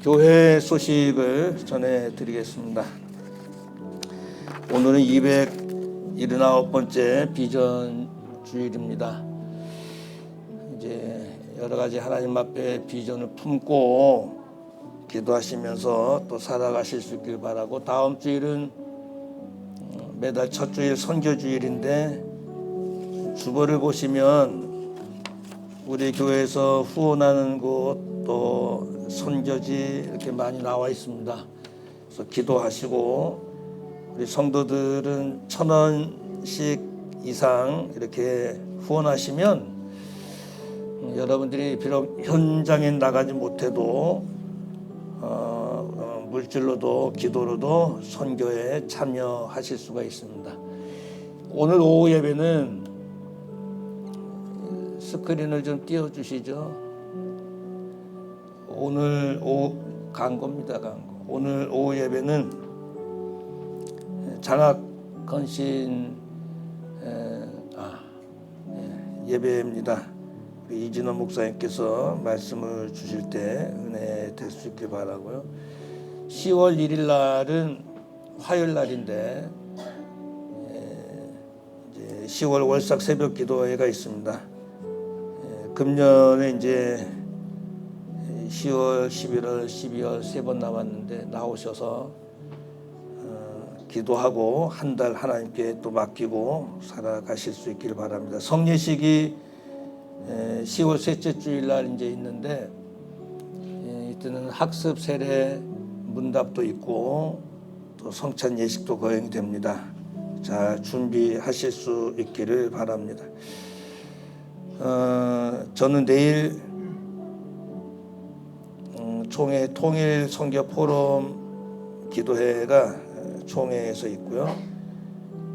교회 소식을 전해드리겠습니다. 오늘은 279번째 비전 주일입니다. 이제 여러 가지 하나님 앞에 비전을 품고 기도하시면서 또 살아가실 수 있길 바라고, 다음 주일은 매달 첫 주일 선교 주일인데, 주보를 보시면 우리 교회에서 후원하는 곳 또 선교지 이렇게 많이 나와 있습니다. 그래서 기도하시고, 우리 성도들은 1,000원씩 이상 이렇게 후원하시면 여러분들이 비록 현장에 나가지 못해도 물질로도 기도로도 선교에 참여하실 수가 있습니다. 오늘 오후 예배는 스크린을 좀 띄워주시죠. 오늘 오후 광고입니다. 광고. 오늘 오후 예배는 장학건신 예배입니다. 우리 이진호 목사님께서 말씀을 주실 때 은혜 될 수 있길 바라고요. 10월 1일 날은 화요일 날인데, 이제 10월 월삭 새벽 기도회가 있습니다. 금년에 이제 10월, 11월, 12월 3번 남았는데 나오셔서 기도하고 한 달 하나님께 또 맡기고 살아가실 수 있길 바랍니다. 성례식이 10월 셋째 주일날 이제 있는데, 이때는 학습 세례 문답도 있고 또 성찬 예식도 거행이 됩니다. 잘 준비하실 수 있기를 바랍니다. 저는 내일 총회 통일 선교 포럼 기도회가 총회에서 있고요.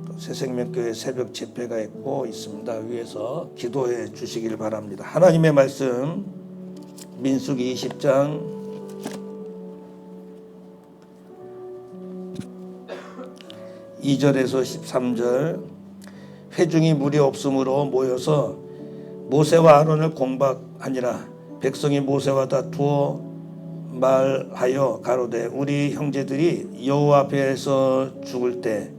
또 새생명교회 새벽 집회가 있습니다. 위에서 기도해 주시기를 바랍니다. 하나님의 말씀 민수기 20장 2절에서 13절. 회중이 무리 없으므로 모여서 모세와 아론을 공박하니라. 백성이 모세와 다투어 말하여 가로되, 우리 형제들이 여호와 앞에서 죽을 때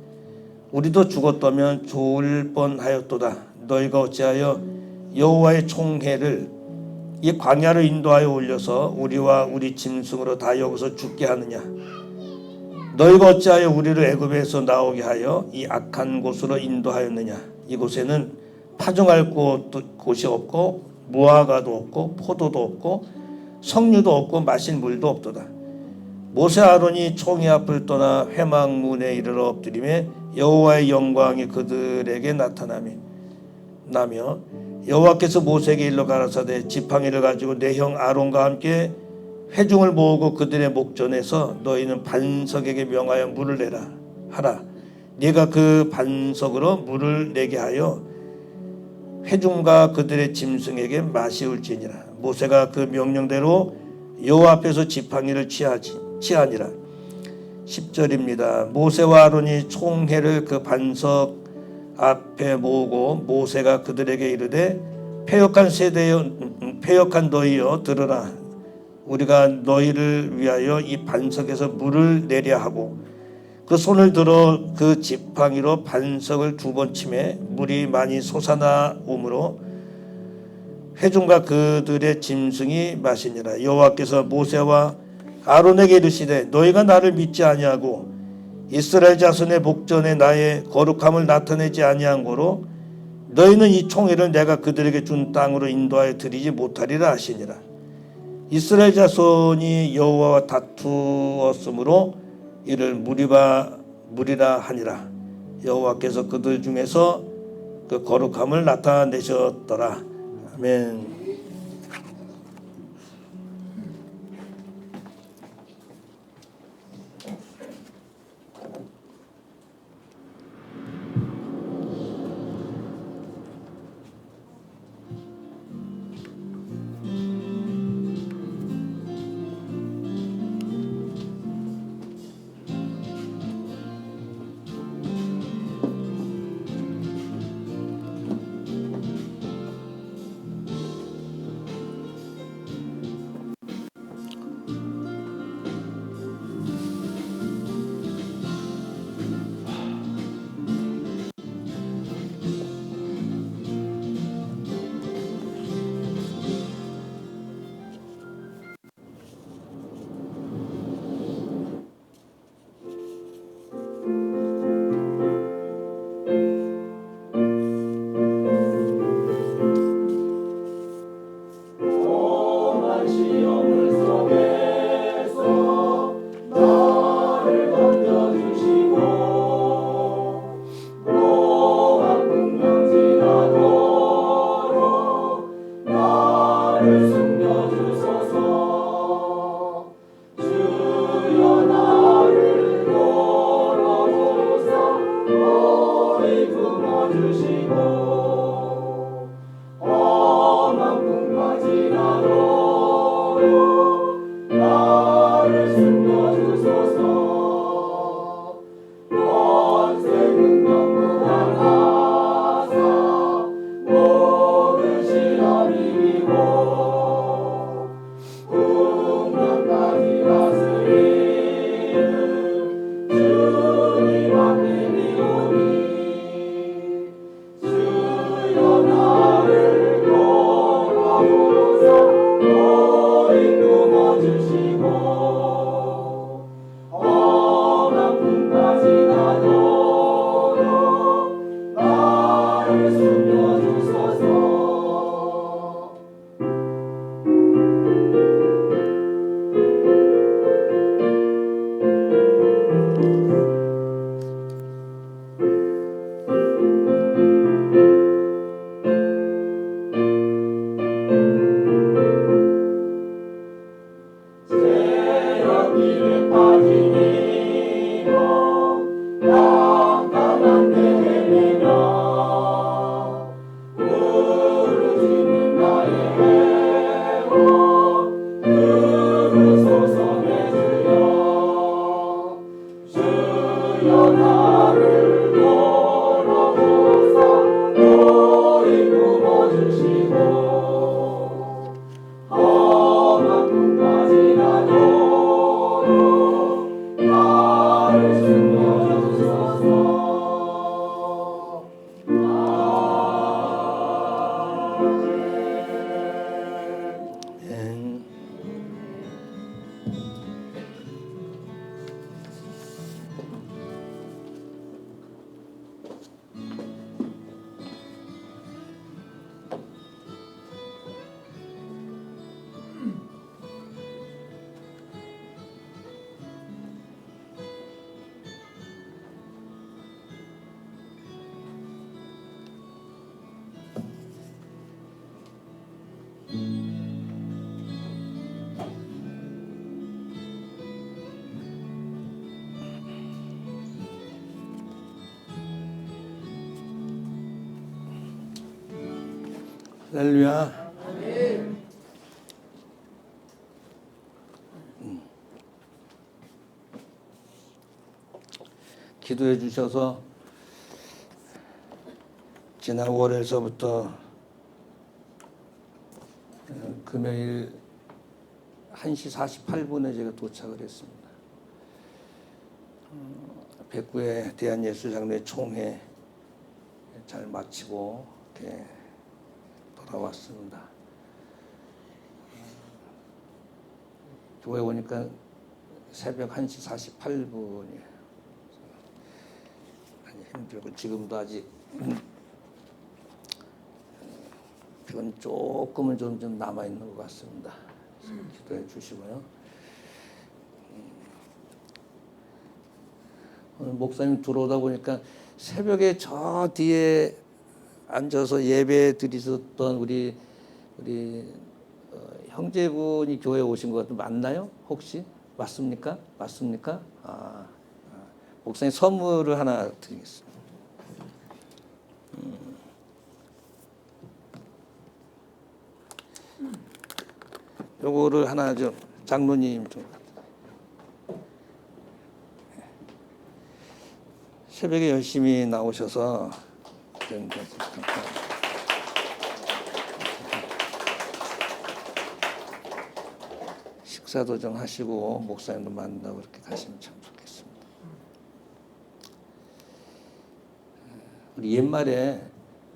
우리도 죽었다면 좋을 뻔하였도다. 너희가 어찌하여 여호와의 총회를 이 광야로 인도하여 올려서 우리와 우리 짐승으로 다 여기서 죽게 하느냐? 너희가 어찌하여 우리를 애굽에서 나오게 하여 이 악한 곳으로 인도하였느냐? 이곳에는 파종할 곳이 없고 무화과도 없고 포도도 없고 석류도 없고 마실 물도 없도다. 모세 아론이 총회 앞을 떠나 회막문에 이르러 엎드리매 여호와의 영광이 그들에게 나타나며 여호와께서 모세에게 일러 가라사대, 지팡이를 가지고 내 형 아론과 함께 회중을 모으고 그들의 목전에서 너희는 반석에게 명하여 물을 내라 하라. 네가 그 반석으로 물을 내게 하여 회중과 그들의 짐승에게 마시울지니라. 모세가 그 명령대로 여호와 앞에서 지팡이를 취하니라. 10절입니다. 모세와 아론이 총회를 그 반석 앞에 모으고 모세가 그들에게 이르되, 패역한 너희여 들으라. 우리가 너희를 위하여 이 반석에서 물을 내려 하고, 그 손을 들어 그 지팡이로 반석을 2번 치매 물이 많이 솟아나오므로 회중과 그들의 짐승이 마시니라. 여호와께서 모세와 아론에게 이르시되, 너희가 나를 믿지 아니하고 이스라엘 자손의 목전에 나의 거룩함을 나타내지 아니한 고로 너희는 이 총회를 내가 그들에게 준 땅으로 인도하여 드리지 못하리라 하시니라. 이스라엘 자손이 여호와와 다투었으므로 이를 무리라 하니라. 여호와께서 그들 중에서 그 거룩함을 나타내셨더라. 아멘. 아멘. 할렐루야. 기도해 주셔서 지난 5월에서부터 금요일 1시 48분에 제가 도착을 했습니다. 백구의 대한예술장로회 총회 잘 마치고 이렇게 돌아왔습니다. 교회 오니까 새벽 1시 48분이에요. 많이 힘들고 지금도 아직 피곤이 조금은 좀 남아있는 것 같습니다. 기도해 주시고요. 오늘 목사님 들어오다 보니까 새벽에 저 뒤에 앉아서 예배 드리셨던 우리 형제분이 교회에 오신 것 같은데 맞나요? 혹시? 맞습니까? 목사님 선물을 하나 드리겠습니다. 요거를 하나 좀 장로님 좀 새벽에 열심히 나오셔서 식사도 좀 하시고 목사님도 만나고 그렇게 가시면 참 좋겠습니다. 우리 옛말에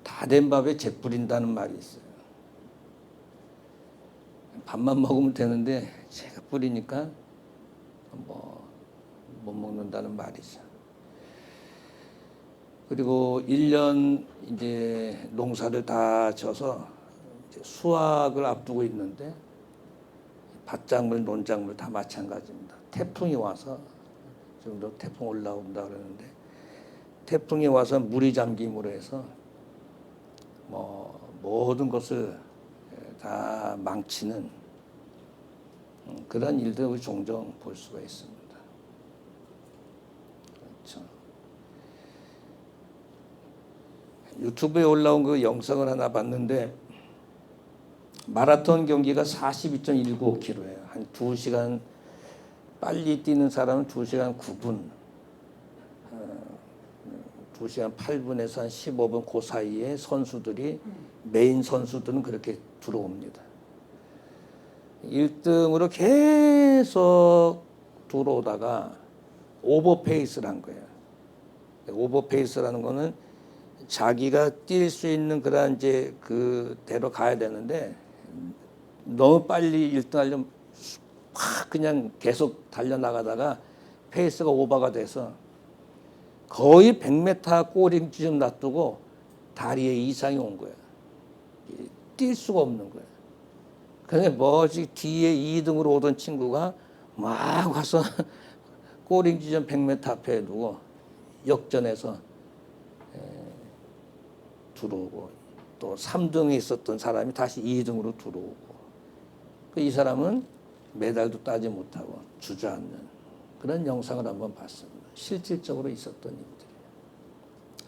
다 된 밥에 재 뿌린다는 말이 있어요. 밥만 먹으면 되는데 제가 뿌리니까 못 먹는다는 말이죠. 그리고 1년 이제 농사를 다 져서 이제 수확을 앞두고 있는데 밭작물, 논작물 다 마찬가지입니다. 태풍이 와서 지금도 태풍 올라온다 그러는데 태풍이 와서 물이 잠김으로 해서 모든 것을 다 망치는 그런 일들을 종종 볼 수가 있습니다. 그렇죠. 유튜브에 올라온 그 영상을 하나 봤는데 마라톤 경기가 42.195km예요. 한 2시간 빨리 뛰는 사람은 2시간 9분, 2시간 8분에서 한 15분 그 사이에 선수들이 메인 선수들은 그렇게 들어옵니다. 1등으로 계속 들어오다가 오버페이스를 한 거예요. 오버페이스라는 거는 자기가 뛸 수 있는 그런 이제 그대로 가야 되는데 너무 빨리 1등 하려면 확 그냥 계속 달려나가다가 페이스가 오버가 돼서 거의 100m 꼬리쯤 놔두고 다리에 이상이 온 거야. 뛸 수가 없는 거야. 근데 뭐지 뒤에 2등으로 오던 친구가 막 와서 꼬리 지점 100m 앞에 두고 역전해서 들어오고 또 3등에 있었던 사람이 다시 2등으로 들어오고 이 사람은 메달도 따지 못하고 주저앉는 그런 영상을 한번 봤습니다. 실질적으로 있었던 일들이에요.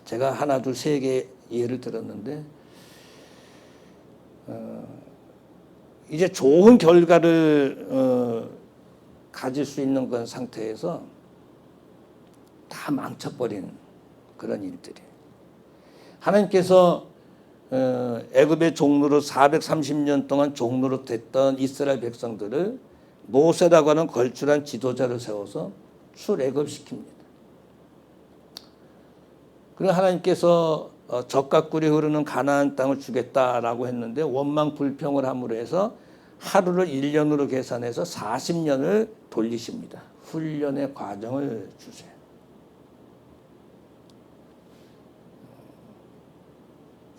제가 하나 둘 세 개 예를 들었는데 이제 좋은 결과를 가질 수 있는 그런 상태에서 다 망쳐버린 그런 일들이. 하나님께서 애굽의 종로로 430년 동안 종로로 됐던 이스라엘 백성들을 모세라고 하는 걸출한 지도자를 세워서 출애굽시킵니다. 그리고 하나님께서 젖과 꿀이 흐르는 가나안 땅을 주겠다라고 했는데 원망 불평을 함으로 해서 하루를 1년으로 계산해서 40년을 돌리십니다. 훈련의 과정을 주세요.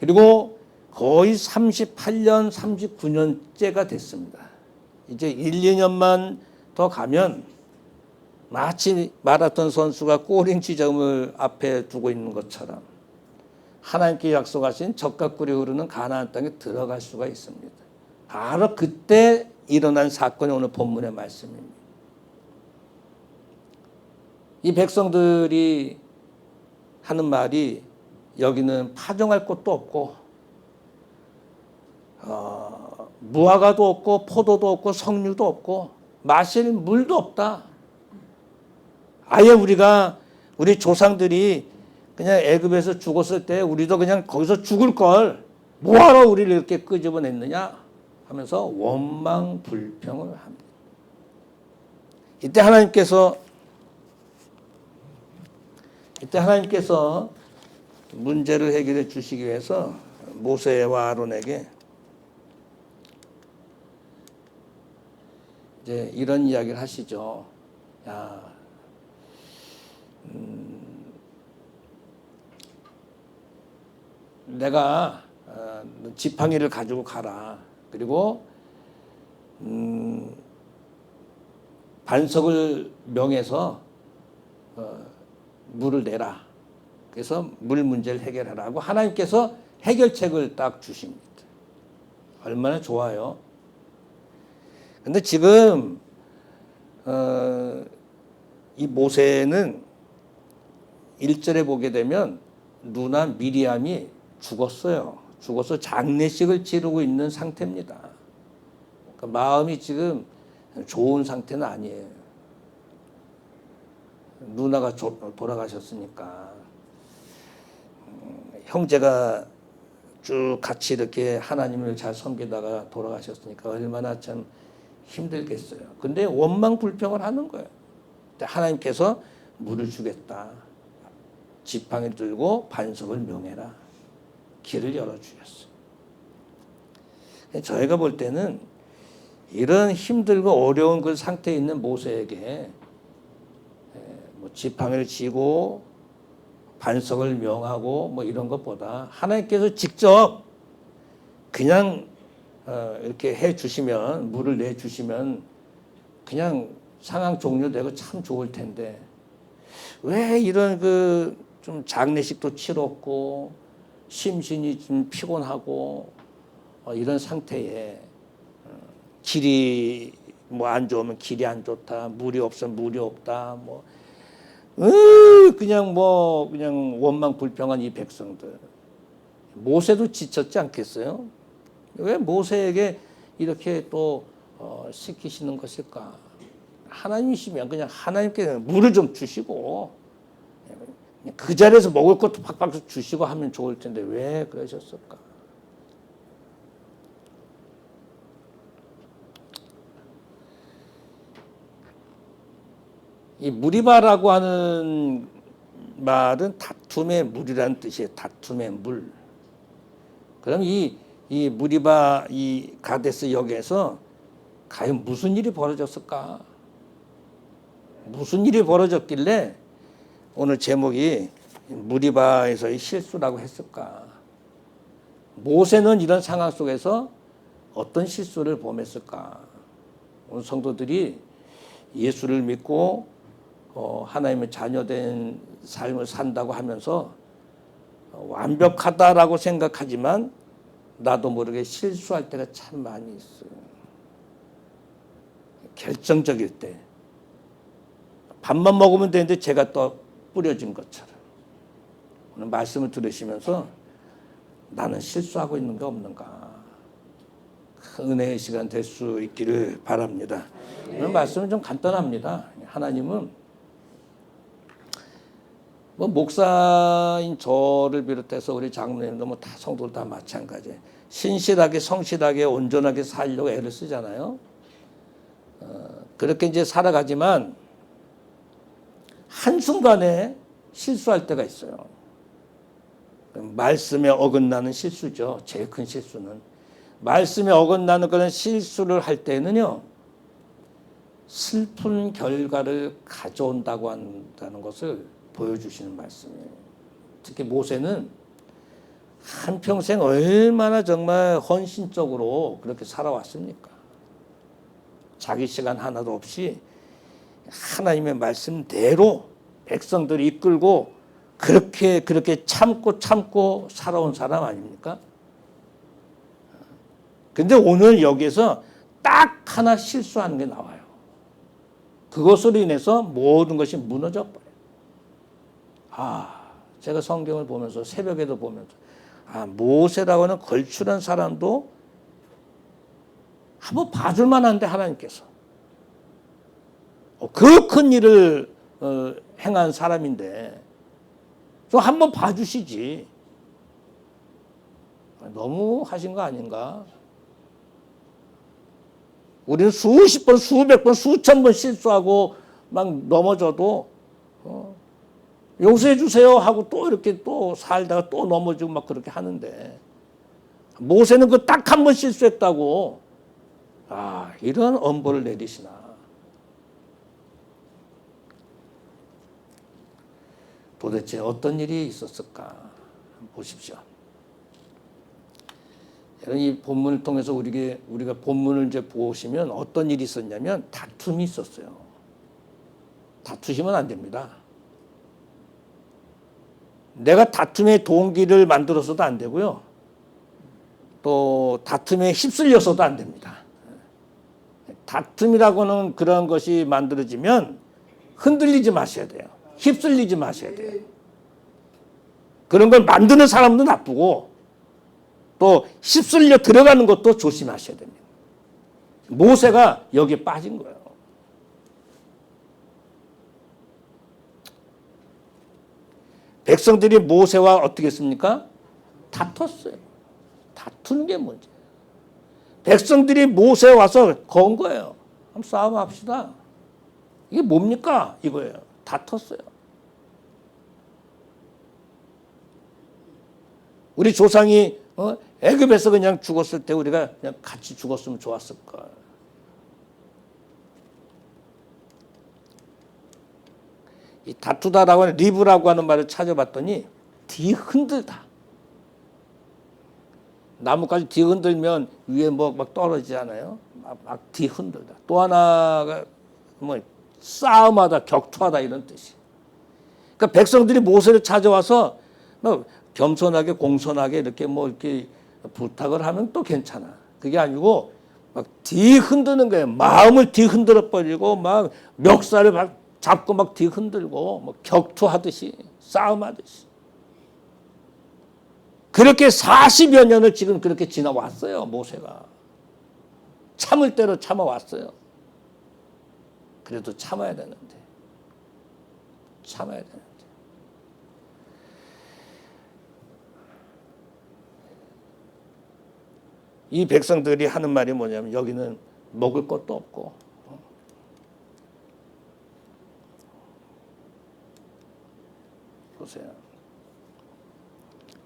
그리고 거의 38년, 39년째가 됐습니다. 이제 1, 2년만 더 가면 마치 마라톤 선수가 꼬링 지점을 앞에 두고 있는 것처럼 하나님께 약속하신 젖과 꿀이 흐르는 가나안 땅에 들어갈 수가 있습니다. 바로 그때 일어난 사건이 오늘 본문의 말씀입니다. 이 백성들이 하는 말이 여기는 파종할 곳도 없고 무화과도 없고 포도도 없고 석류도 없고 마실 물도 없다. 아예 우리 조상들이 그냥 애굽에서 죽었을 때 우리도 그냥 거기서 죽을 걸 뭐하러 우리를 이렇게 끄집어냈느냐 하면서 원망 불평을 합니다. 이때 하나님께서 문제를 해결해 주시기 위해서 모세와 아론에게 이제 이런 이야기를 하시죠. 야, 내가 지팡이를 가지고 가라. 그리고 반석을 명해서 물을 내라. 그래서 물 문제를 해결하라고 하나님께서 해결책을 딱 주십니다. 얼마나 좋아요. 근데 지금 이 모세는 1절에 보게 되면 누나 미리암이 죽었어요. 죽어서 장례식을 치르고 있는 상태입니다. 그러니까 마음이 지금 좋은 상태는 아니에요. 누나가 돌아가셨으니까 형제가 쭉 같이 이렇게 하나님을 잘 섬기다가 돌아가셨으니까 얼마나 참 힘들겠어요. 근데 원망 불평을 하는 거예요. 하나님께서 물을 주겠다. 지팡이를 들고 반석을 명해라. 길을 열어주셨어요. 저희가 볼 때는 이런 힘들고 어려운 그 상태에 있는 모세에게 뭐 지팡이를 쥐고 반석을 명하고 뭐 이런 것보다 하나님께서 직접 그냥 이렇게 해 주시면, 물을 내 주시면 그냥 상황 종료되고 참 좋을 텐데 왜 이런 좀 장례식도 치렀고 심신이 좀 피곤하고 이런 상태에 길이 뭐 안 좋으면 길이 안 좋다, 물이 없으면 물이 없다, 그냥 원망 불평한 이 백성들. 모세도 지쳤지 않겠어요? 왜 모세에게 이렇게 또 시키시는 것일까? 하나님이시면 그냥 하나님께 물을 좀 주시고 그 자리에서 먹을 것도 팍팍 주시고 하면 좋을 텐데 왜 그러셨을까? 이 무리바라고 하는 말은 다툼의 물이라는 뜻이에요. 다툼의 물. 그럼 이 무리바 이 가데스 역에서 과연 무슨 일이 벌어졌을까? 무슨 일이 벌어졌길래 오늘 제목이 무리바에서의 실수라고 했을까? 모세는 이런 상황 속에서 어떤 실수를 범했을까? 오늘 성도들이 예수를 믿고 하나님의 자녀된 삶을 산다고 하면서 완벽하다라고 생각하지만 나도 모르게 실수할 때가 참 많이 있어요. 결정적일 때. 밥만 먹으면 되는데 제가 또 뿌려진 것처럼. 오늘 말씀을 들으시면서 나는 실수하고 있는 게 없는가. 큰 은혜의 시간 될 수 있기를 바랍니다. 오늘 말씀은 좀 간단합니다. 하나님은 목사인 저를 비롯해서 우리 장로님도 다 성도들 다 마찬가지예요. 신실하게 성실하게 온전하게 살려고 애를 쓰잖아요. 그렇게 이제 살아가지만 한순간에 실수할 때가 있어요. 말씀에 어긋나는 실수죠. 제일 큰 실수는. 말씀에 어긋나는 그런 실수를 할 때는요, 슬픈 결과를 가져온다고 한다는 것을 보여주시는 말씀이에요. 특히 모세는 한평생 얼마나 정말 헌신적으로 그렇게 살아왔습니까? 자기 시간 하나도 없이 하나님의 말씀대로 백성들을 이끌고 그렇게 참고 살아온 사람 아닙니까? 근데 오늘 여기에서 딱 하나 실수하는 게 나와요. 그것으로 인해서 모든 것이 무너져 버려요. 제가 성경을 보면서 새벽에도 보면서 모세라고 하는 걸출한 사람도 한번 봐줄 만한데 하나님께서 그 큰 일을 행한 사람인데 좀 한번 봐주시지. 너무 하신 거 아닌가? 우리는 수십 번, 수백 번, 수천 번 실수하고 막 넘어져도 용서해 주세요 하고 또 이렇게 또 살다가 또 넘어지고 막 그렇게 하는데 모세는 그 딱 한 번 실수했다고 이런 엄벌을 내리시나. 도대체 어떤 일이 있었을까 보십시오. 이 본문을 통해서 우리가 본문을 이제 보시면 어떤 일이 있었냐면 다툼이 있었어요. 다투시면 안 됩니다. 내가 다툼의 동기를 만들어서도 안 되고요. 또 다툼에 휩쓸려서도 안 됩니다. 다툼이라고는 그런 것이 만들어지면 흔들리지 마셔야 돼요. 휩쓸리지 마셔야 돼요. 그런 걸 만드는 사람도 나쁘고 또 휩쓸려 들어가는 것도 조심하셔야 됩니다. 모세가 여기에 빠진 거예요. 백성들이 모세와 어떻게 했습니까? 다퉜어요. 다투는 게 문제예요. 백성들이 모세에 와서 건 거예요. 한번 싸움합시다. 이게 뭡니까? 이거예요. 다퉜어요. 우리 조상이 애굽에서 그냥 죽었을 때 우리가 그냥 같이 죽었으면 좋았을까. 이 다투다라고 하는 리브라고 하는 말을 찾아봤더니 뒤흔들다. 나뭇가지 뒤흔들면 위에 뭐 막 떨어지잖아요. 막 뒤흔들다. 또 하나가 뭐 싸움하다, 격투하다 이런 뜻이. 그러니까 백성들이 모세를 찾아와서 뭐 겸손하게 공손하게 이렇게 뭐 이렇게 부탁을 하면 또 괜찮아. 그게 아니고 막 뒤흔드는 거예요. 마음을 뒤흔들어 버리고 막 멱살을 막 잡고 막 뒤흔들고 뭐 격투하듯이 싸움하듯이. 그렇게 40여 년을 지금 그렇게 지나왔어요. 모세가. 참을 대로 참아왔어요. 그래도 참아야 되는데. 참아야 되는데. 이 백성들이 하는 말이 뭐냐면 여기는 먹을 것도 없고 보세요.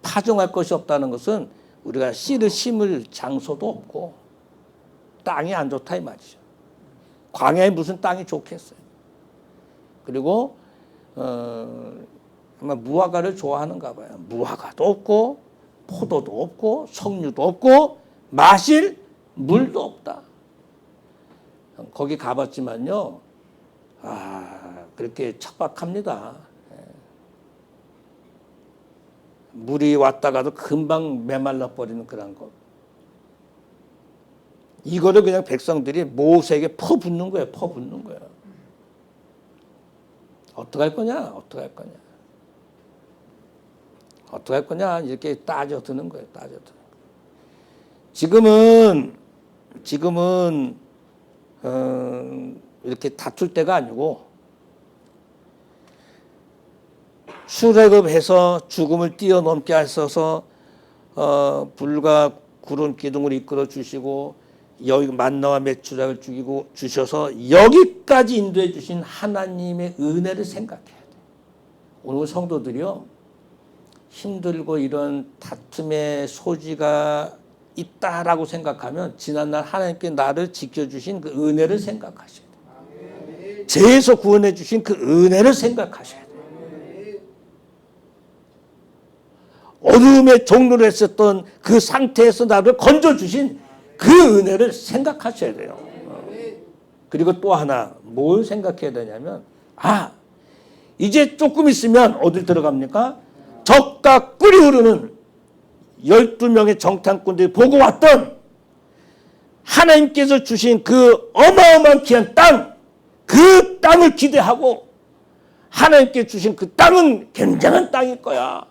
파종할 것이 없다는 것은 우리가 씨를 심을 장소도 없고 땅이 안 좋다 이 말이죠. 광야에 무슨 땅이 좋겠어요. 그리고 아마 무화과를 좋아하는가 봐요. 무화과도 없고 포도도 없고 석류도 없고 마실 물도 없다. 거기 가봤지만요. 그렇게 척박합니다. 물이 왔다가도 금방 메말라 버리는 그런 것. 이거를 그냥 백성들이 모세에게 퍼붓는 거예요. 퍼붓는 거예요. 어떡할 거냐? 어떡할 거냐? 어떡할 거냐? 이렇게 따져드는 거예요. 따져드는 거예요. 지금은 이렇게 다툴 때가 아니고 출애굽해서 죽음을 뛰어넘게 하셔서 불과 구름 기둥을 이끌어 주시고 여기 만나와 메추라기를 주셔서 여기까지 인도해 주신 하나님의 은혜를 생각해야 돼요. 오늘 성도들이요. 힘들고 이런 다툼의 소지가 있다라고 생각하면 지난날 하나님께 나를 지켜주신 그 은혜를 생각하셔야 돼요. 죄에서 구원해 주신 그 은혜를 생각하셔야 돼요. 어둠의 종로를 했었던 그 상태에서 나를 건져주신 그 은혜를 생각하셔야 돼요. 그리고 또 하나 뭘 생각해야 되냐면 이제 조금 있으면 어디 들어갑니까? 적과 꿀이 흐르는 12명의 정탐꾼들이 보고 왔던 하나님께서 주신 그 어마어마한 귀한 땅, 그 땅을 기대하고 하나님께 주신 그 땅은 굉장한 땅일 거야.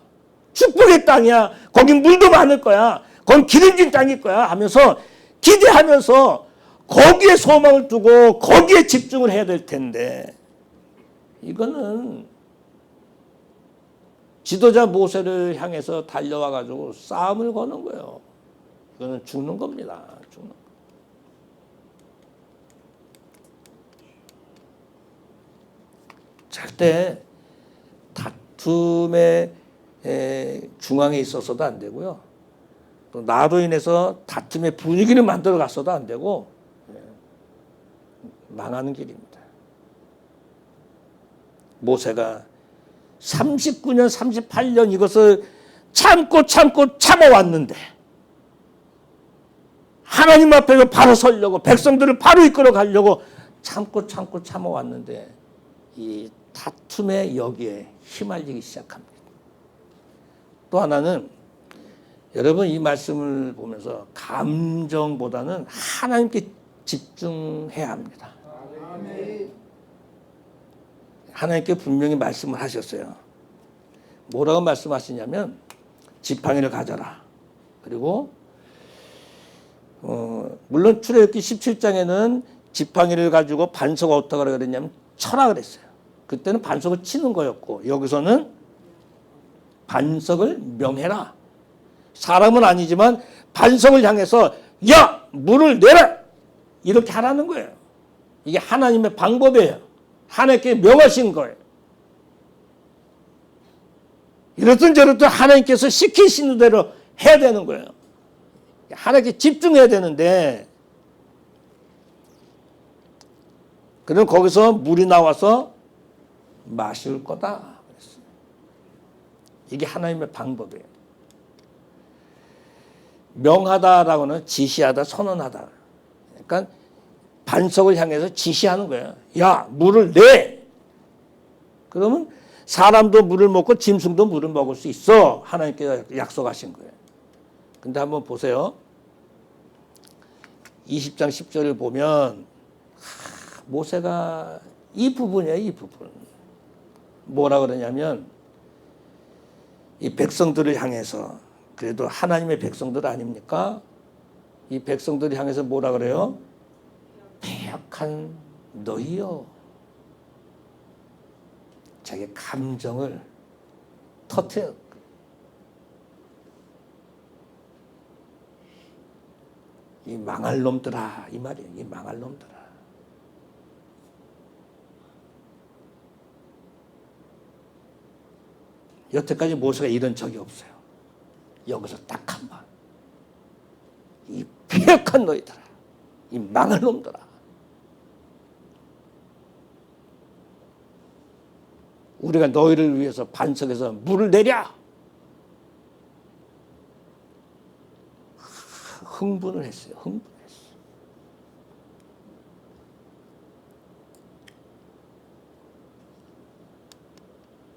축복의 땅이야. 거긴 물도 많을 거야. 거긴 기름진 땅일 거야 하면서 기대하면서 거기에 소망을 두고 거기에 집중을 해야 될 텐데 이거는 지도자 모세를 향해서 달려와 가지고 싸움을 거는 거예요. 이거는 죽는 겁니다. 죽는 거. 절대 다툼의 중앙에 있어서도 안 되고요. 또 나로 인해서 다툼의 분위기를 만들어 갔어도 안 되고 망하는 길입니다. 모세가 39년, 38년 이것을 참고 참아왔는데 하나님 앞에서 바로 서려고 백성들을 바로 이끌어 가려고 참고 참아왔는데 이 다툼의 여기에 휘말리기 시작합니다. 또 하나는 여러분 이 말씀을 보면서 감정보다는 하나님께 집중해야 합니다. 하나님께 분명히 말씀을 하셨어요. 뭐라고 말씀하시냐면 지팡이를 가져라. 그리고 물론 출애굽기 17장에는 지팡이를 가지고 반석 어떻게 하라 그랬냐면 쳐라 그랬어요. 그때는 반석을 치는 거였고 여기서는 반석을 명해라. 사람은 아니지만 반석을 향해서 야 물을 내라 이렇게 하라는 거예요. 이게 하나님의 방법이에요. 하나님께 명하신 거예요. 이렇든 저렇든 하나님께서 시키시는 대로 해야 되는 거예요. 하나님께 집중해야 되는데 그럼 거기서 물이 나와서 마실 거다. 이게 하나님의 방법이에요. 명하다라고는 지시하다, 선언하다. 그러니까 반석을 향해서 지시하는 거예요. 야, 물을 내! 그러면 사람도 물을 먹고 짐승도 물을 먹을 수 있어. 하나님께서 약속하신 거예요. 근데 한번 보세요. 20장 10절을 보면 모세가 이 부분이에요. 이 부분. 뭐라 그러냐면 이 백성들을 향해서 그래도 하나님의 백성들 아닙니까? 이 백성들을 향해서 뭐라 그래요? 패역한 너희여. 자기 감정을 터뜨려. 이 망할 놈들아 이 말이에요. 이 망할 놈들아. 여태까지 모세가 이런 적이 없어요. 여기서 딱 한 번. 이 패역한 너희들아. 이 망할 놈들아. 우리가 너희를 위해서 반석에서 물을 내랴. 흥분을 했어요. 흥분했어요.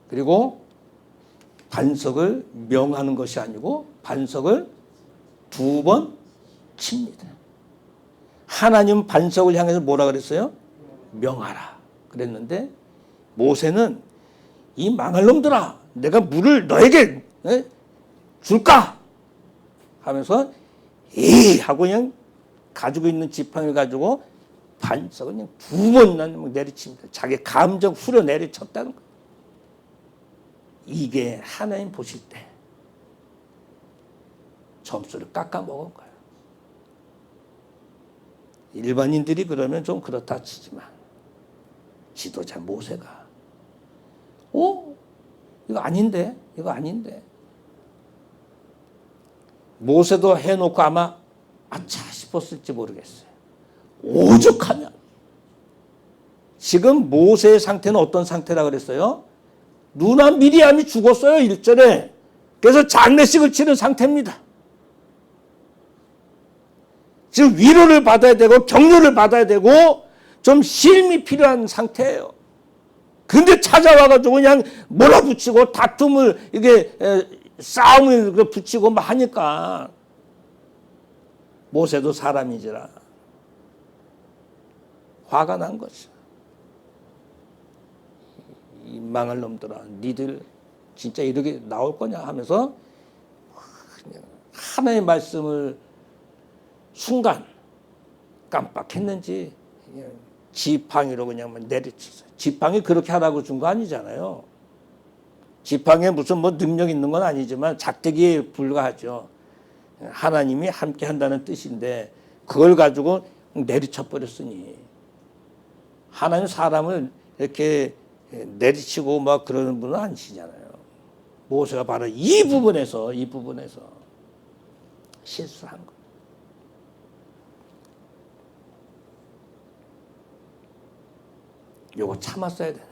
그리고 반석을 명하는 것이 아니고 반석을 2번 칩니다. 하나님 반석을 향해서 뭐라 그랬어요? 명하라 그랬는데 모세는 이 망할 놈들아 내가 물을 너에게 줄까? 하면서 하고 그냥 가지고 있는 지팡이를 가지고 반석을 그냥 2번 내리칩니다. 자기 감정 후려 내리쳤다는 거예요. 이게 하나님 보실 때 점수를 깎아먹은 거예요. 일반인들이 그러면 좀 그렇다 치지만 지도자 모세가 이거 아닌데? 이거 아닌데? 모세도 해놓고 아마 아차 싶었을지 모르겠어요. 오죽하면. 지금 모세의 상태는 어떤 상태라 그랬어요? 누나 미리암이 죽었어요. 1절에. 그래서 장례식을 치른 상태입니다. 지금 위로를 받아야 되고 격려를 받아야 되고 좀 쉼이 필요한 상태예요. 근데 찾아와가지고 그냥 몰아붙이고 다툼을 이게 싸움을 붙이고 막 하니까 모세도 사람이지라 화가 난 거죠. 이 망할 놈들아, 니들 진짜 이렇게 나올 거냐 하면서 그냥 하나의 말씀을 순간 깜빡했는지 그냥 지팡이로 그냥 내리쳤어요. 지팡이 그렇게 하라고 준 거 아니잖아요. 지팡이에 무슨 뭐 능력 있는 건 아니지만 작대기에 불과하죠. 하나님이 함께 한다는 뜻인데 그걸 가지고 내리쳐 버렸으니 하나님 사람을 이렇게 내리치고 막 그러는 분은 아니시잖아요. 모세가 바로 이 부분에서 실수한 거예요. 요거 참았어야 되는데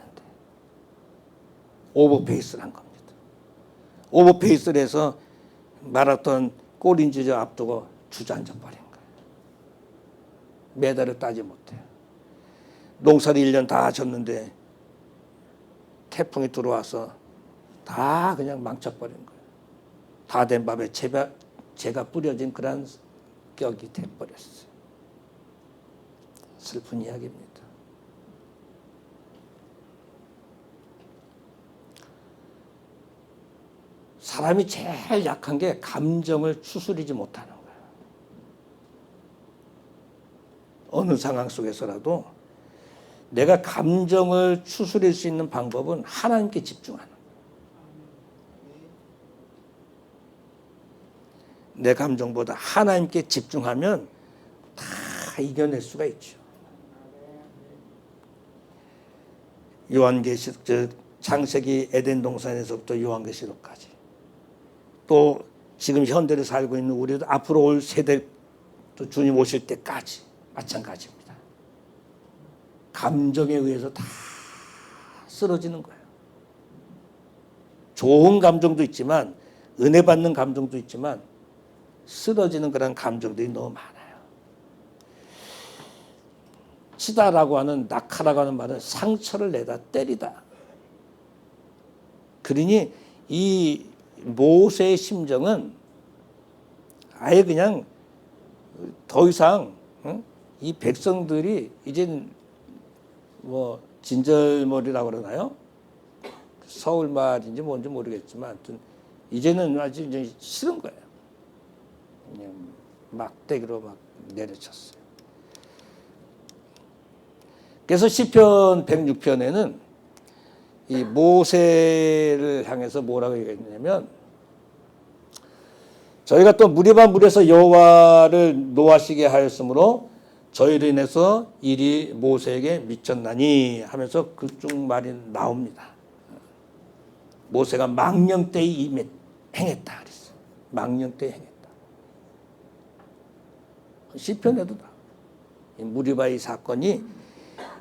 오버페이스를 한 겁니다. 오버페이스를 해서 마라톤 골인지저 앞두고 주저앉아 버린 거예요. 메달을 따지 못해요. 농사를 1년 다 졌는데 태풍이 들어와서 다 그냥 망쳐버린 거예요. 다 된 밥에 재가 뿌려진 그런 격이 돼버렸어요. 슬픈 이야기입니다. 사람이 제일 약한 게 감정을 추스리지 못하는 거예요. 어느 상황 속에서라도 내가 감정을 추스릴 수 있는 방법은 하나님께 집중하는 거예요. 내 감정보다 하나님께 집중하면 다 이겨낼 수가 있죠. 요한계시록, 창세기 에덴 동산에서부터 요한계시록까지 또 지금 현대를 살고 있는 우리도 앞으로 올 세대 또 주님 오실 때까지 마찬가지입니다. 감정에 의해서 다 쓰러지는 거예요. 좋은 감정도 있지만 은혜 받는 감정도 있지만 쓰러지는 그런 감정들이 너무 많아요. 치다라고 하는 낙하라고 하는 말은 상처를 내다 때리다. 그러니 이 모세의 심정은 아예 그냥 더 이상 이 백성들이 이젠 뭐 진절머리라고 그러나요? 서울 말인지 뭔지 모르겠지만 하여튼 이제는 아주 이제 싫은 거예요. 그냥 막대기로 막 내려쳤어요. 그래서 시편 106편에는 이 모세를 향해서 뭐라고 얘기했냐면 저희가 또 무리반 물에서 여호와를 노하시게 하였으므로 저희로 인해서 일이 모세에게 미쳤나니 하면서 그쪽 말이 나옵니다. 모세가 망령 때에 행했다 그랬어요. 망령 때에 행했다. 시편에도 나. 무리바의 사건이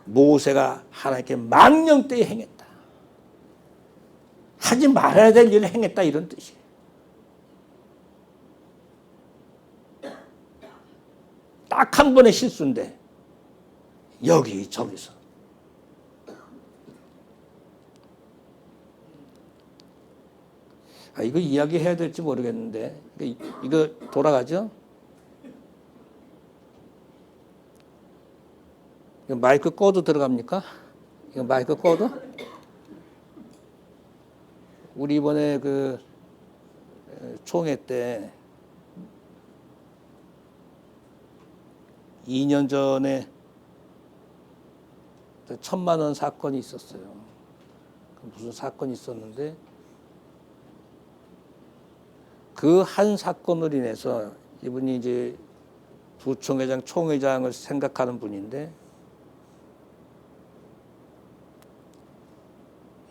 모세가 하나님께 망령 때에 행했다. 하지 말아야 될 일을 행했다 이런 뜻이에요. 딱 한 번의 실수인데 여기저기서 이거 이야기해야 될지 모르겠는데 이거 돌아가죠? 이거 마이크 꺼도 들어갑니까? 이거 마이크 꺼도? 우리 이번에 그 총회 때 2년 전에 1,000만 원 사건이 있었어요. 무슨 사건이 있었는데 그 한 사건으로 인해서 이분이 이제 부총회장, 총회장을 생각하는 분인데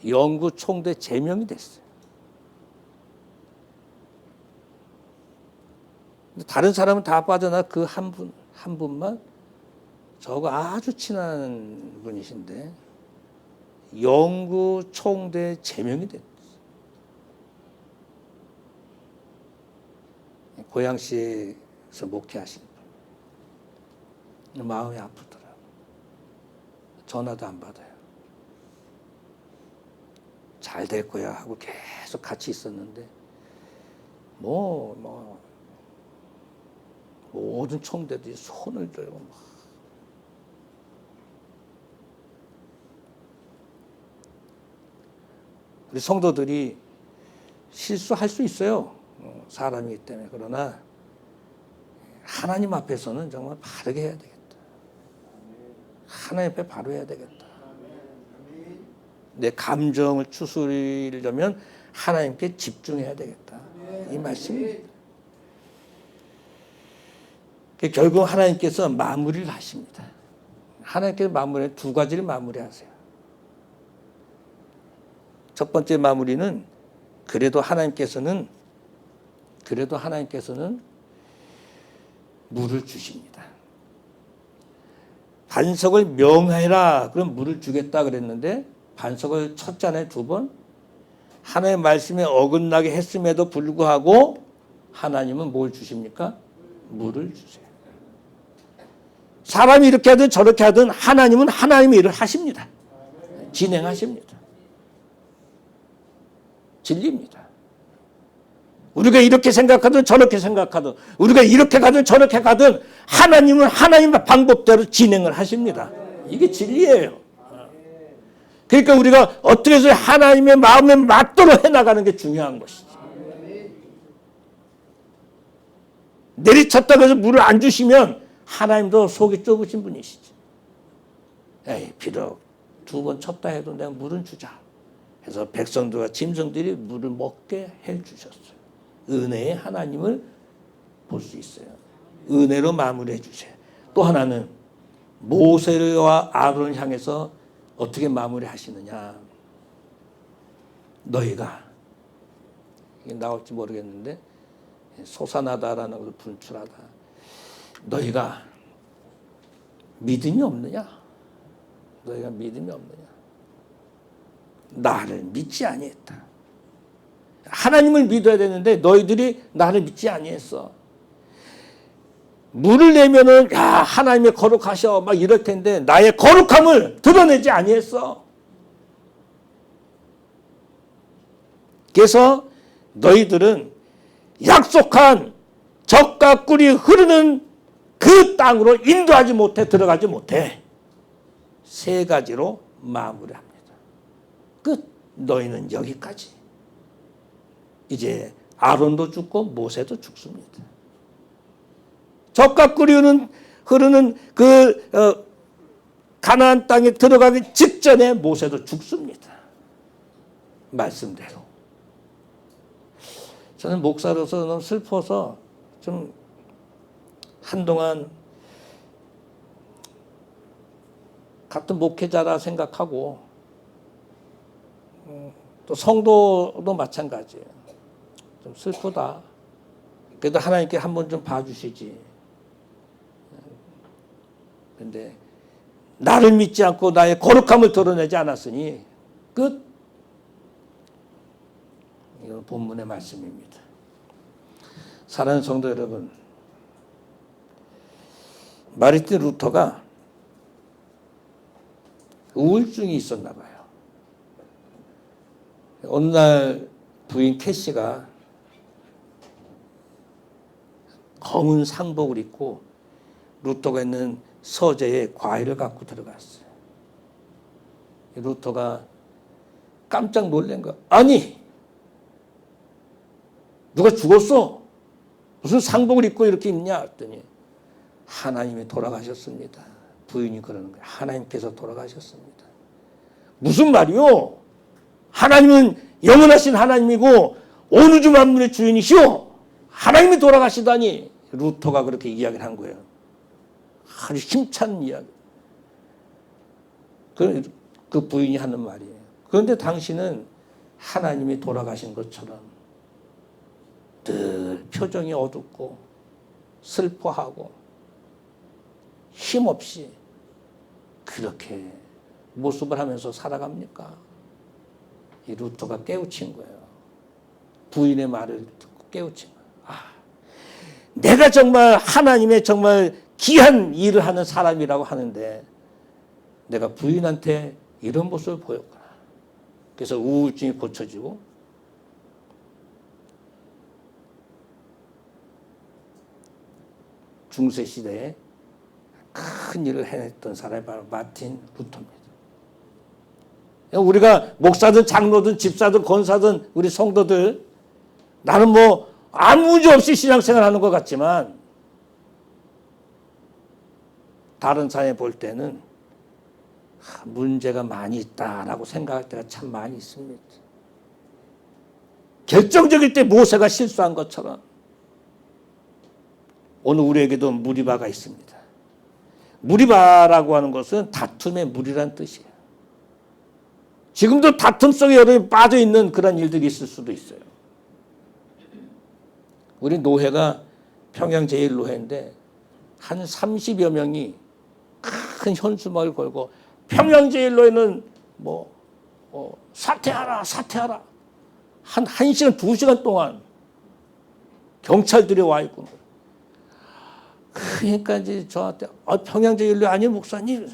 영구 총대 제명이 됐어요. 다른 사람은 다 빠져나 그 한 분만 저하고 아주 친한 분이신데 영구 총대 제명이 됐어요. 고양시에서 목회하신 분. 마음이 아프더라고요. 전화도 안 받아요. 잘 될 거야 하고 계속 같이 있었는데 모든 총대들이 손을 들고 막 우리 성도들이 실수할 수 있어요. 사람이기 때문에. 그러나 하나님 앞에서는 정말 바르게 해야 되겠다. 하나님 앞에 바로 해야 되겠다. 내 감정을 추스리려면 하나님께 집중해야 되겠다. 이 말씀입니다. 결국 하나님께서 마무리를 하십니다. 하나님께서 마무리는 두 가지를 마무리하세요. 첫 번째 마무리는 그래도 하나님께서는 물을 주십니다. 반석을 명하여라. 그럼 물을 주겠다 그랬는데 반석을 쳤잖아요. 2번. 하나님의 말씀에 어긋나게 했음에도 불구하고 하나님은 뭘 주십니까? 물을 주세요. 사람이 이렇게 하든 저렇게 하든 하나님은 하나님의 일을 하십니다. 진행하십니다. 진리입니다. 우리가 이렇게 생각하든 저렇게 생각하든 우리가 이렇게 가든 저렇게 가든 하나님은 하나님의 방법대로 진행을 하십니다. 이게 진리예요. 그러니까 우리가 어떻게 해서 하나님의 마음에 맞도록 해나가는 게 중요한 것이지. 내리쳤다고 해서 물을 안 주시면 하나님도 속이 좁으신 분이시지. 에이, 비록 2번 쳤다 해도 내가 물은 주자. 해서 백성들과 짐승들이 물을 먹게 해주셨어요. 은혜의 하나님을 볼 수 있어요. 은혜로 마무리해 주세요. 또 하나는 모세와 아론을 향해서 어떻게 마무리하시느냐. 너희가 이게 나올지 모르겠는데 솟아나다라는 것을 분출하다. 너희가 믿음이 없느냐? 너희가 믿음이 없느냐? 나를 믿지 아니했다. 하나님을 믿어야 되는데 너희들이 나를 믿지 아니했어. 물을 내면은 야 하나님의 거룩하셔 막 이럴 텐데 나의 거룩함을 드러내지 아니했어. 그래서 너희들은 약속한 젖과 꿀이 흐르는 그 땅으로 인도하지 못해 들어가지 못해. 3가지로 마무리합니다. 끝. 너희는 여기까지. 이제 아론도 죽고 모세도 죽습니다. 젖과 꿀이 흐르는 그 가나안 땅에 들어가기 직전에 모세도 죽습니다. 말씀대로. 저는 목사로서 너무 슬퍼서 좀 한동안 같은 목회자라 생각하고 또 성도도 마찬가지예요. 좀 슬프다. 그래도 하나님께 한번 좀 봐주시지. 근데 나를 믿지 않고 나의 거룩함을 드러내지 않았으니 끝. 이건 본문의 말씀입니다. 사랑하는 성도 여러분, 마르틴 루터가 우울증이 있었나 봐요. 어느 날 부인 캐시가 검은 상복을 입고 루터가 있는 서재에 과일을 갖고 들어갔어요. 루터가 깜짝 놀란 거야. 아니, 누가 죽었어? 무슨 상복을 입고 이렇게 있냐? 했더니 하나님이 돌아가셨습니다. 부인이 그러는 거예요. 하나님께서 돌아가셨습니다. 무슨 말이요? 하나님은 영원하신 하나님이고 온 우주 만물의 주인이시오. 하나님이 돌아가시다니. 루터가 그렇게 이야기를 한 거예요. 아주 힘찬 이야기. 그 부인이 하는 말이에요. 그런데 당신은 하나님이 돌아가신 것처럼 늘 표정이 어둡고 슬퍼하고 힘없이 그렇게 모습을 하면서 살아갑니까? 이 루터가 깨우친 거예요. 부인의 말을 듣고 깨우친 거예요. 아, 내가 정말 하나님의 정말 귀한 일을 하는 사람이라고 하는데 내가 부인한테 이런 모습을 보였구나. 그래서 우울증이 고쳐지고 중세 시대에 큰 일을 해냈던 사람이 바로 마틴 루터입니다. 우리가 목사든 장로든 집사든 권사든 우리 성도들 나는 뭐 아무 문제 없이 신앙생활하는 것 같지만 다른 사람이 볼 때는 문제가 많이 있다라고 생각할 때가 참 많이 있습니다. 결정적일 때 모세가 실수한 것처럼 오늘 우리에게도 무리바가 있습니다. 무리바라고 하는 것은 다툼의 무리란 뜻이에요. 지금도 다툼 속에 여러분이 빠져있는 그런 일들이 있을 수도 있어요. 우리 노회가 평양 제1노회인데 한 30여 명이 큰 현수막을 걸고 평양 제1노회는 사퇴하라 사퇴하라 한 1시간 2시간 동안 경찰들이 와 있고 그러니까 이제 저한테 평양 제1노회 아니에요 목사님?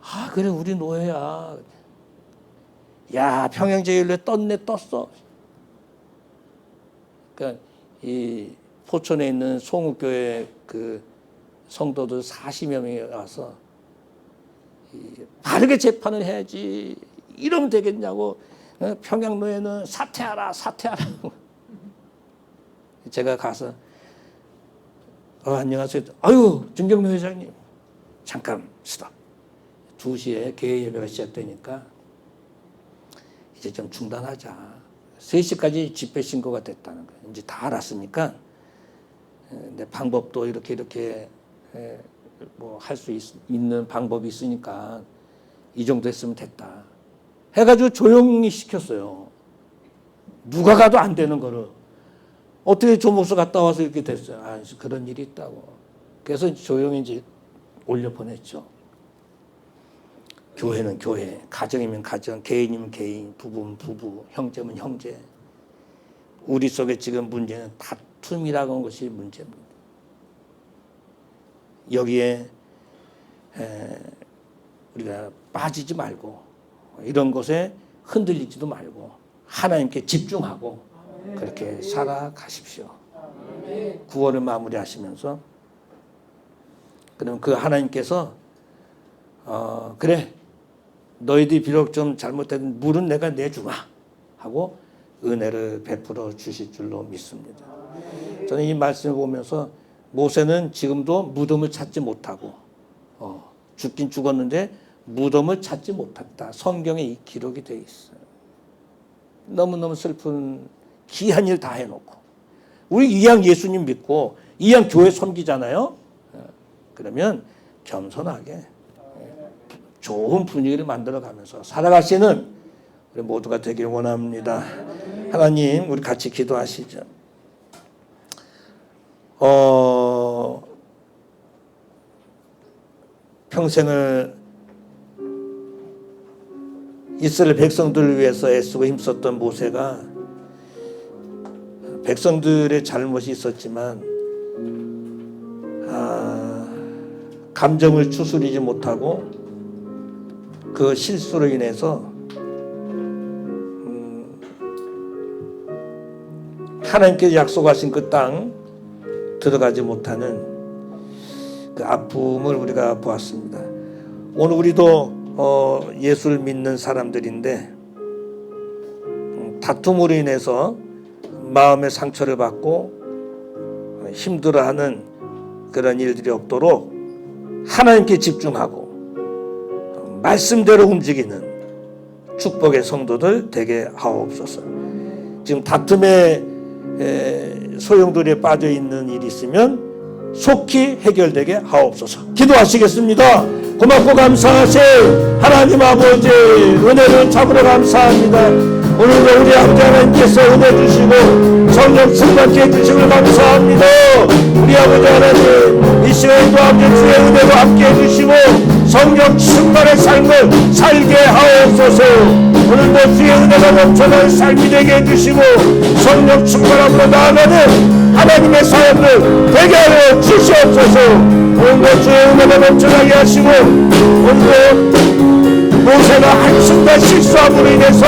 아 그래 우리 노회야. 야 평양 제1노회 떴어. 그러니까 이 포천에 있는 송우교회 그 성도들 40여 명이 와서 바르게 재판을 해야지 이러면 되겠냐고 평양노회는 사퇴하라 제가 가서 안녕하세요. 아유 정경로 회장님 잠깐 스톱. 2시에 개회 예배가 시작되니까 이제 좀 중단하자. 3시까지 집회 신고가 됐다는 거예요. 이제 다 알았으니까 내 방법도 이렇게 뭐 할 수 있는 방법이 있으니까 이 정도 했으면 됐다. 해가지고 조용히 시켰어요. 누가 가도 안 되는 거를. 어떻게 조목사 갔다 와서 이렇게 됐어요. 아, 그런 일이 있다고. 그래서 조용히 이제 올려보냈죠. 교회는 교회, 가정이면 가정, 개인이면 개인, 부부면 부부, 형제면 형제. 우리 속에 지금 문제는 다툼이라고 하는 것이 문제입니다. 여기에 우리가 빠지지 말고 이런 것에 흔들리지도 말고 하나님께 집중하고 그렇게 살아가십시오. 구원을 마무리하시면서 그럼 그 하나님께서 그래 너희들이 비록 좀 잘못된 물은 내가 내주마 하고 은혜를 베풀어 주실 줄로 믿습니다. 저는 이 말씀을 보면서 모세는 지금도 무덤을 찾지 못하고 죽긴 죽었는데 무덤을 찾지 못했다. 성경에 이 기록이 되어 있어요. 너무너무 슬픈 귀한 일 다 해놓고 우리 이양 예수님 믿고 이양 교회 섬기잖아요. 그러면 겸손하게 좋은 분위기를 만들어가면서 살아가시는 우리 모두가 되길 원합니다. 하나님 우리 같이 기도하시죠. 평생을 이스라엘 백성들을 위해서 애쓰고 힘썼던 모세가 백성들의 잘못이 있었지만 감정을 추스리지 못하고 그 실수로 인해서 하나님께서 약속하신 그 땅 들어가지 못하는 그 아픔을 우리가 보았습니다. 오늘 우리도 예수를 믿는 사람들인데 다툼으로 인해서 마음의 상처를 받고 힘들어하는 그런 일들이 없도록 하나님께 집중하고 말씀대로 움직이는 축복의 성도들 되게 하옵소서. 지금 다툼의 소용돌이에 빠져 있는 일이 있으면 속히 해결되게 하옵소서. 기도하시겠습니다. 고맙고 감사하신 하나님 아버지 은혜를 참으로 감사합니다. 오늘도 우리 아버지 하나님께서 은혜 주시고 성령 충만케 해주심을 감사합니다. 우리 아버지 하나님 이 시간에도 아버지 주의 은혜로 함께 해주시고 성령 충만의 삶을 살게 하옵소서. 오늘도 주의 은혜가 넘쳐나는 삶이 되게 해주시고 성령 충만함으로 나아가는 하나님의 사역을 되게 하여 주시옵소서. 오늘도 주의 은혜가 넘쳐나게 하시고 오늘도 모세가 한순간 실수함으로 인해서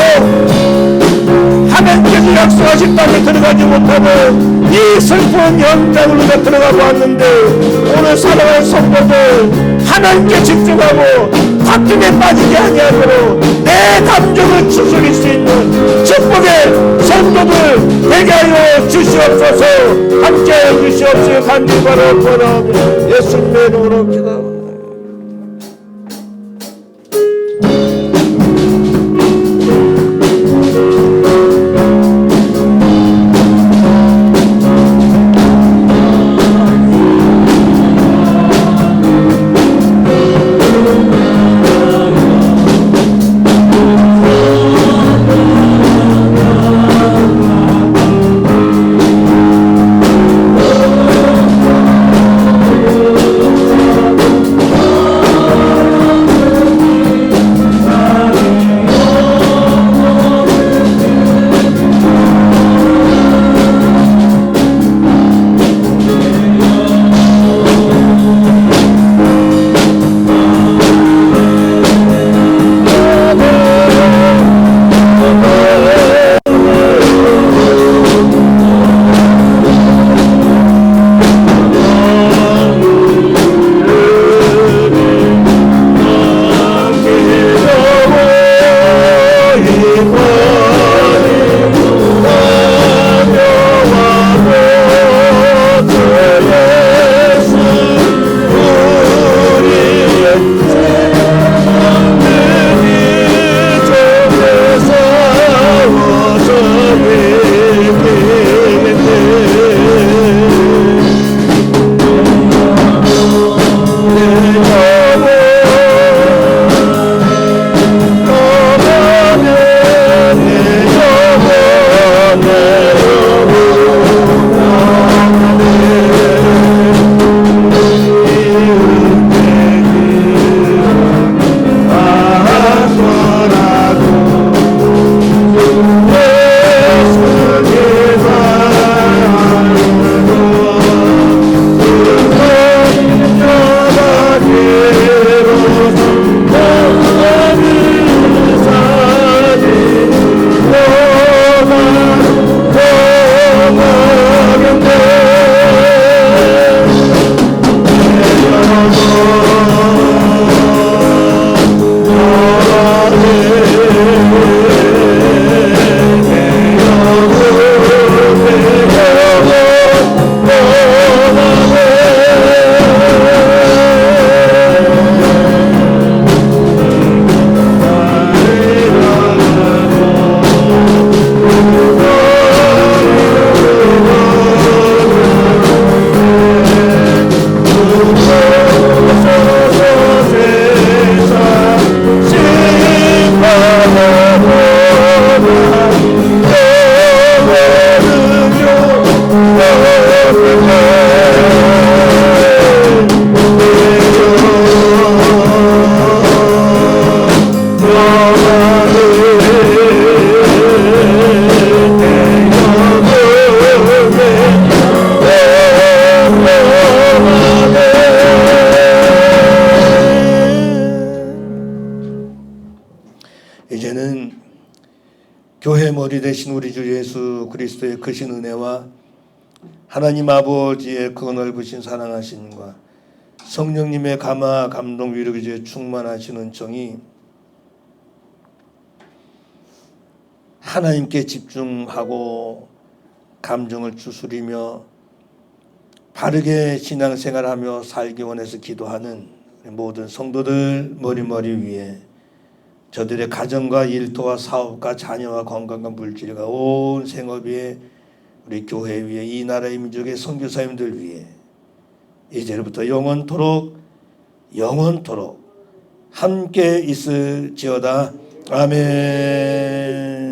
하나님께서 약속하신 땅에 들어가지 못하는 이 슬픈 현장으로 들어가고 왔는데 오늘 사랑하는 성도들 하나님께 집중하고 바쁨에 빠지지 아니하도록 내 감정을 추스릴 수 있는 축복의 성도들 되게 하여 주시옵소서. 함께하여 주시옵소서. 간절히 바라옵고 예수님의 이름으로 기도합니다. 교회 머리 되신 우리 주 예수 그리스도의 크신 은혜와 하나님 아버지의 그 넓으신 사랑하심과 성령님의 감화 감동 위로기에 충만하신 은총이 하나님께 집중하고 감정을 추스리며 바르게 신앙생활하며 살기 원해서 기도하는 모든 성도들 머리머리 위에 저들의 가정과 일터와 사업과 자녀와 건강과 물질과 온 생업 위에 우리 교회 위에 이 나라의 민족의 선교사님들 위에 이제부터 영원토록 함께 있을지어다. 아멘.